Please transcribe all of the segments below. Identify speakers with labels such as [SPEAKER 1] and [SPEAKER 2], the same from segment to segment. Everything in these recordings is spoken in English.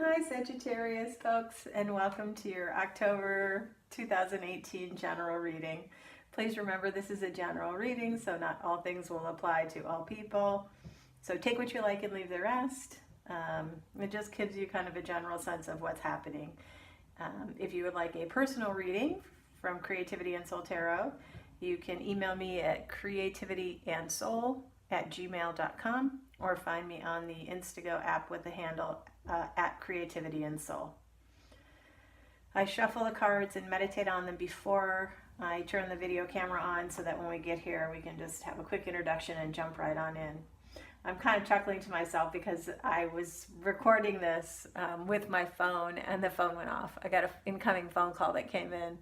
[SPEAKER 1] Hi Sagittarius folks, and welcome to your October 2018 general reading. Please remember this is a general reading, so not all things will apply to all people. So take what you like and leave the rest. It just gives you kind of a general sense of what's happening. If you would like a personal reading from Creativity and Soul Tarot, you can email me at creativityandsoul@gmail.com or find me on the Instantgo app with the handle at Creativity and Soul. I shuffle the cards and meditate on them before I turn the video camera on so that when we get here we can just have a quick introduction and jump right on in. I'm kind of chuckling to myself because I was recording this with my phone and the phone went off. I got an incoming phone call that came in,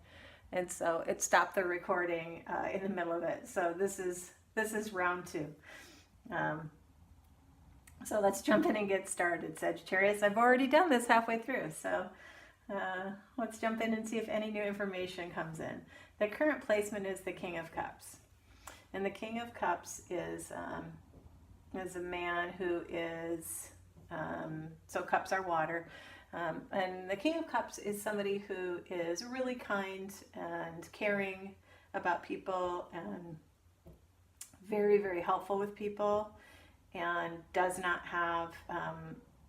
[SPEAKER 1] and so it stopped the recording in the middle of it. So this is round two. So let's jump in and get started, Sagittarius. I've already done this halfway through, so let's jump in and see if any new information comes in. The current placement is the King of Cups. And the King of Cups is a man who is, so cups are water. And the King of Cups is somebody who is really kind and caring about people and very, very helpful with people, and does not have,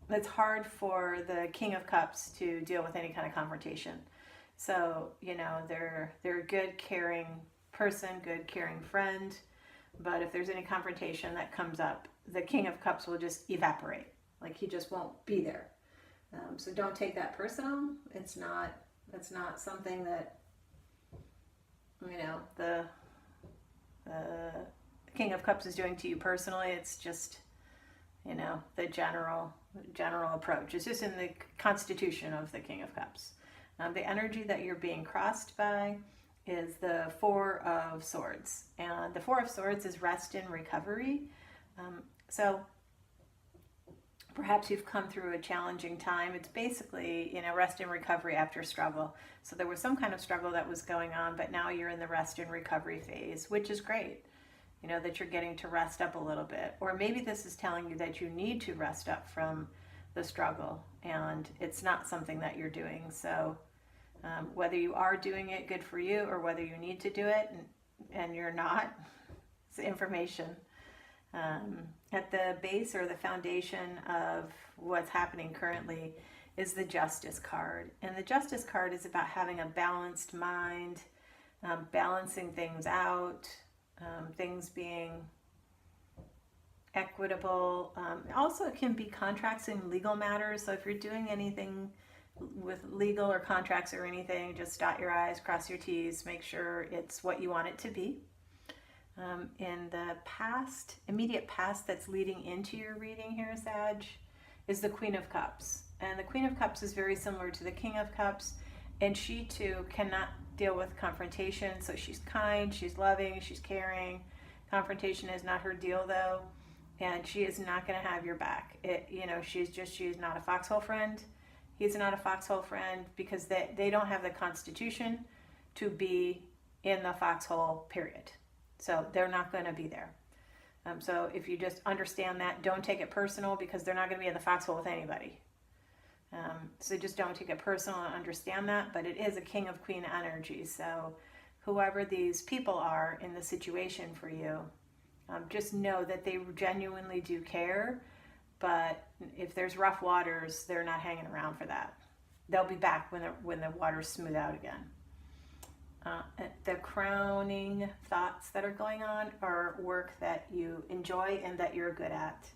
[SPEAKER 1] it's hard for the King of Cups to deal with any kind of confrontation. So, you know, they're a good, caring person, good, caring friend, but if there's any confrontation that comes up, the King of Cups will just evaporate. Like, he just won't be there. So don't take that personal. It's not something that, you know, the King of Cups is doing to you personally. It's just, you know, the general approach. It's just in the constitution of the King of Cups. The energy that you're being crossed by is the Four of Swords, and the Four of Swords is rest and recovery. So perhaps you've come through a challenging time. It's basically, you know, rest and recovery after struggle. So there was some kind of struggle that was going on, but now you're in the rest and recovery phase, which is great. You know, that you're getting to rest up a little bit. Or maybe this is telling you that you need to rest up from the struggle and it's not something that you're doing. So whether you are doing it, good for you, or whether you need to do it and you're not, it's information. At the base or the foundation of what's happening currently is the Justice card. And the Justice card is about having a balanced mind, balancing things out, things being equitable. Also, it can be contracts and legal matters. So if you're doing anything with legal or contracts or anything, just dot your I's, cross your T's, make sure it's what you want it to be. In the past, immediate past that's leading into your reading here, Sag, is the Queen of Cups. And the Queen of Cups is very similar to the King of Cups, and she too cannot deal with confrontation. So she's kind, she's loving, she's caring. Confrontation is not her deal though, and she is not going to have your back. You know, she's not a foxhole friend. He's not a foxhole friend because they don't have the constitution to be in the foxhole, period. So they're not going to be there. So if you just understand that, don't take it personal because they're not going to be in the foxhole with anybody. So just don't take it personal and understand that, but it is a King of Queen energy. So whoever these people are in the situation for you, just know that they genuinely do care, but if there's rough waters, they're not hanging around for that. They'll be back when the waters smooth out again. The crowning thoughts that are going on are work that you enjoy and that you're good at.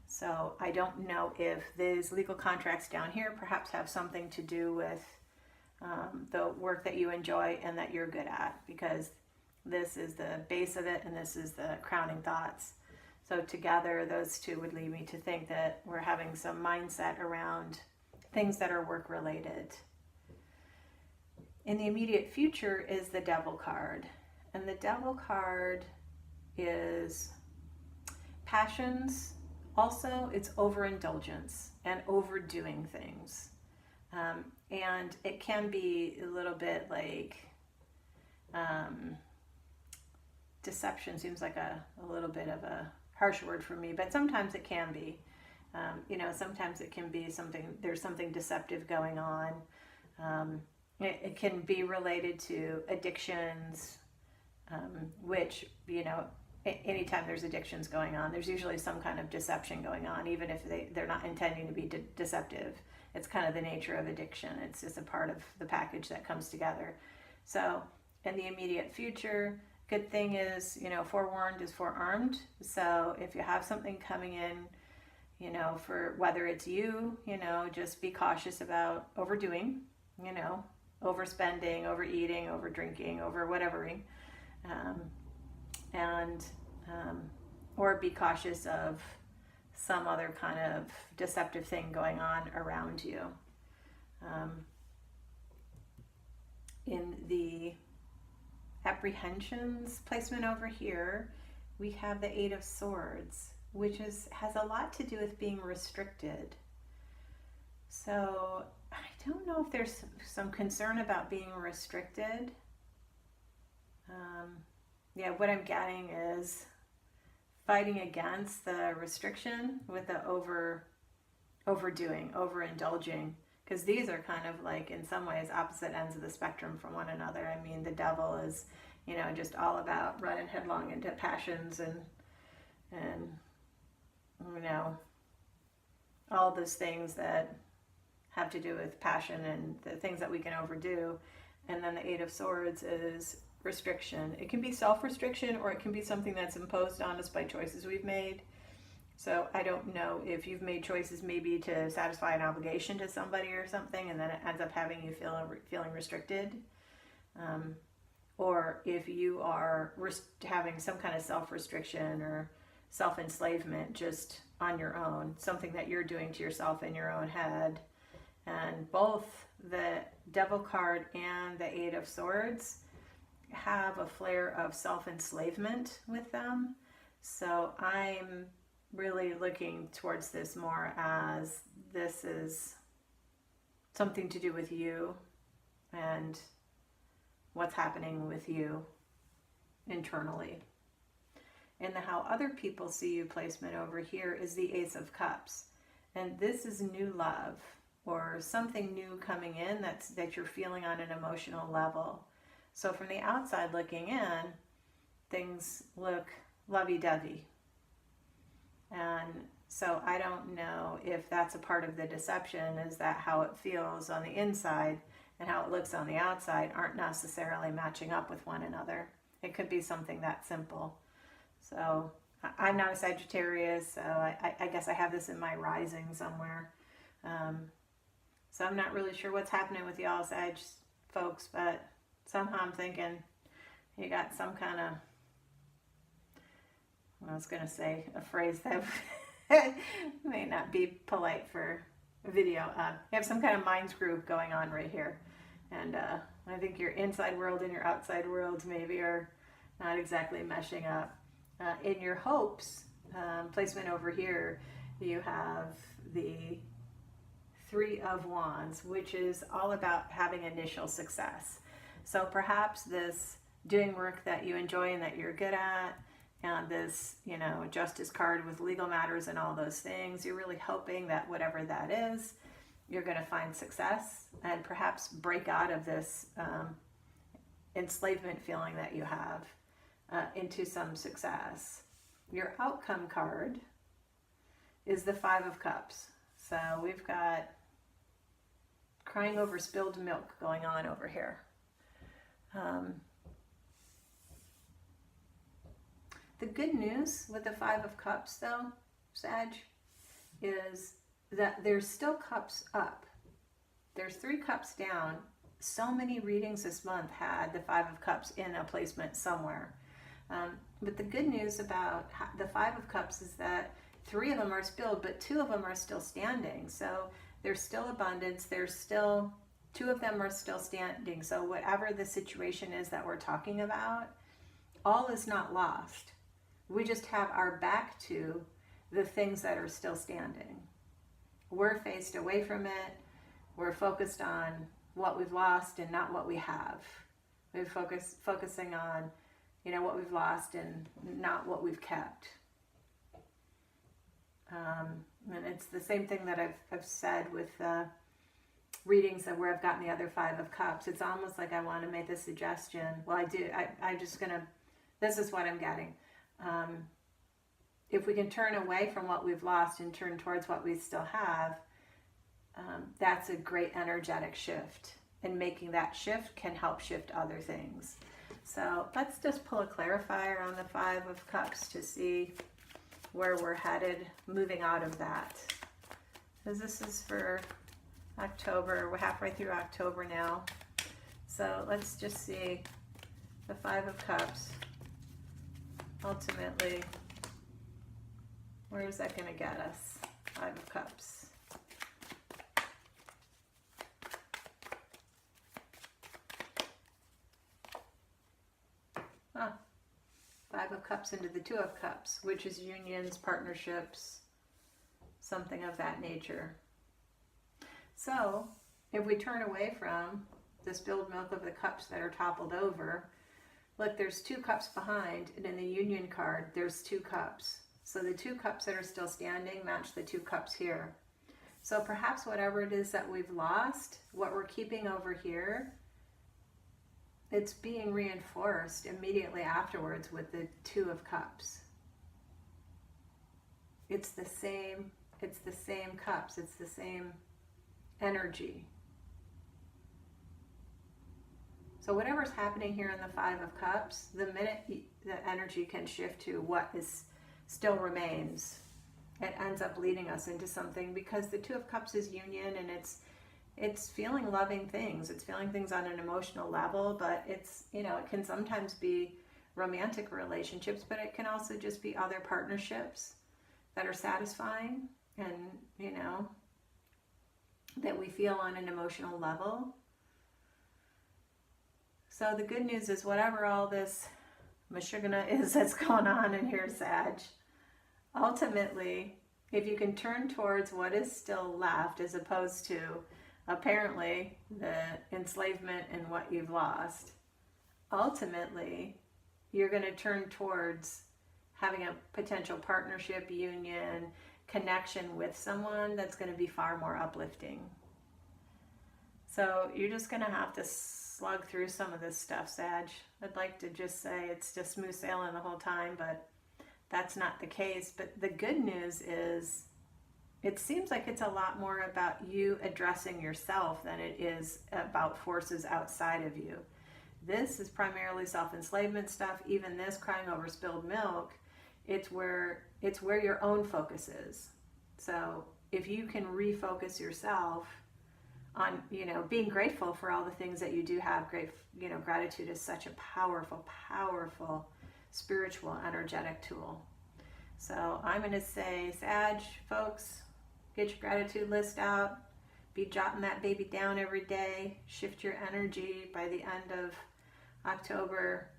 [SPEAKER 1] So I don't know if these legal contracts down here perhaps have something to do with the work that you enjoy and that you're good at, because this is the base of it and this is the crowning thoughts. So together those two would lead me to think that we're having some mindset around things that are work related. In the immediate future is the Devil card. And the Devil card is passions. Also, it's overindulgence and overdoing things. And it can be a little bit like deception seems like a little bit of a harsh word for me, but sometimes it can be. You know, sometimes it can be there's something deceptive going on. It can be related to addictions, which, you know, anytime there's addictions going on, there's usually some kind of deception going on, even if they're not intending to be deceptive. It's kind of the nature of addiction. It's just a part of the package that comes together. So in the immediate future, good thing is, you know, forewarned is forearmed. So if you have something coming in, you know, for whether it's you, you know, just be cautious about overdoing, you know, overspending, overeating, over drinking, over whatevering. Or be cautious of some other kind of deceptive thing going on around you. In the apprehensions placement over here, we have the Eight of Swords, which has a lot to do with being restricted. So I don't know if there's some concern about being restricted. Yeah, what I'm getting is fighting against the restriction with the overdoing, overindulging, because these are kind of like, in some ways, opposite ends of the spectrum from one another. I mean, the devil is, you know, just all about running headlong into passions and you know, all those things that have to do with passion and the things that we can overdo. And then the Eight of Swords is restriction. It can be self-restriction, or it can be something that's imposed on us by choices we've made. So I don't know if you've made choices maybe to satisfy an obligation to somebody or something, and then it ends up having you feeling restricted. Or if you are having some kind of self-restriction or self-enslavement just on your own, something that you're doing to yourself in your own head. And both the Devil card and the Eight of Swords have a flare of self-enslavement with them. So I'm really looking towards this more as this is something to do with you and what's happening with you internally. And the how other people see you placement over here is the Ace of Cups. And this is new love or something new coming in that you're feeling on an emotional level. So from the outside looking in, things look lovey-dovey. And so I don't know if that's a part of the deception, is that how it feels on the inside and how it looks on the outside aren't necessarily matching up with one another. It could be something that simple. So I'm not a Sagittarius, so I guess I have this in my rising somewhere. So I'm not really sure what's happening with y'all Sag folks, but somehow I'm thinking you got some kind of, I was going to say a phrase that may not be polite for video. You have some kind of mind screw going on right here. And I think your inside world and your outside worlds maybe are not exactly meshing up. In your hopes placement over here, you have the Three of Wands, which is all about having initial success. So perhaps this doing work that you enjoy and that you're good at, and this, you know, justice card with legal matters and all those things, you're really hoping that whatever that is, you're going to find success and perhaps break out of this enslavement feeling that you have into some success. Your outcome card is the Five of Cups. So we've got crying over spilled milk going on over here. The good news with the Five of Cups, though, Sag, is that there's still cups up. There's 3 cups down. So many readings this month had the Five of Cups in a placement somewhere. But the good news about the Five of Cups is that 3 of them are spilled, but 2 of them are still standing. So there's still abundance. There's still 2 of them are still standing. So whatever the situation is that we're talking about, all is not lost. We just have our back to the things that are still standing. We're faced away from it. We're focused on what we've lost and not what we have. We're focusing on, you know, what we've lost and not what we've kept. And it's the same thing that I've said with readings that where I've gotten the other Five of Cups. It's almost like I want to make a suggestion. Well, I do. I'm just going to, this is what I'm getting. If we can turn away from what we've lost and turn towards what we still have, that's a great energetic shift. And making that shift can help shift other things. So let's just pull a clarifier on the Five of Cups to see where we're headed moving out of that. Because this is for October. We're halfway through October now. So let's just see the Five of Cups. Ultimately, where is that going to get us? Five of Cups. Five of Cups into the Two of Cups, which is unions, partnerships, something of that nature. So, if we turn away from the spilled milk of the cups that are toppled over, look, there's two cups behind, and in the union card, there's two cups. So the two cups that are still standing match the two cups here. So perhaps whatever it is that we've lost, what we're keeping over here, it's being reinforced immediately afterwards with the Two of Cups. It's the same cups, it's the same energy. So whatever's happening here in the Five of Cups, the minute the energy can shift to what is still remains, it ends up leading us into something, because the Two of Cups is union, and it's feeling loving things. It's feeling things on an emotional level, but it's, it can sometimes be romantic relationships, but it can also just be other partnerships that are satisfying and, that we feel on an emotional level. So the good news is, whatever all this mashugana is that's going on in here, Sag, ultimately, if you can turn towards what is still left, as opposed to apparently the enslavement and what you've lost, ultimately you're going to turn towards having a potential partnership, union, connection with someone that's going to be far more uplifting. So you're just going to have to slug through some of this stuff, Sag. I'd like to just say it's just smooth sailing the whole time, but that's not the case. But the good news is, it seems like it's a lot more about you addressing yourself than it is about forces outside of you. This is primarily self-enslavement stuff. Even this crying over spilled milk, it's where your own focus is. So if you can refocus yourself on, being grateful for all the things that you do have, gratitude is such a powerful, powerful spiritual, energetic tool. So I'm going to say, Sag, folks, get your gratitude list out. Be jotting that baby down every day. Shift your energy by the end of October.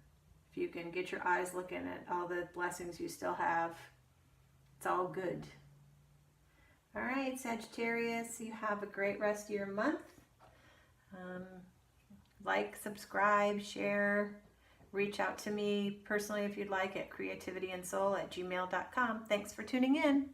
[SPEAKER 1] If you can get your eyes looking at all the blessings you still have, it's all good. All right, Sagittarius, you have a great rest of your month. Like, subscribe, share. Reach out to me personally if you'd like at creativityandsoul@gmail.com. Thanks for tuning in.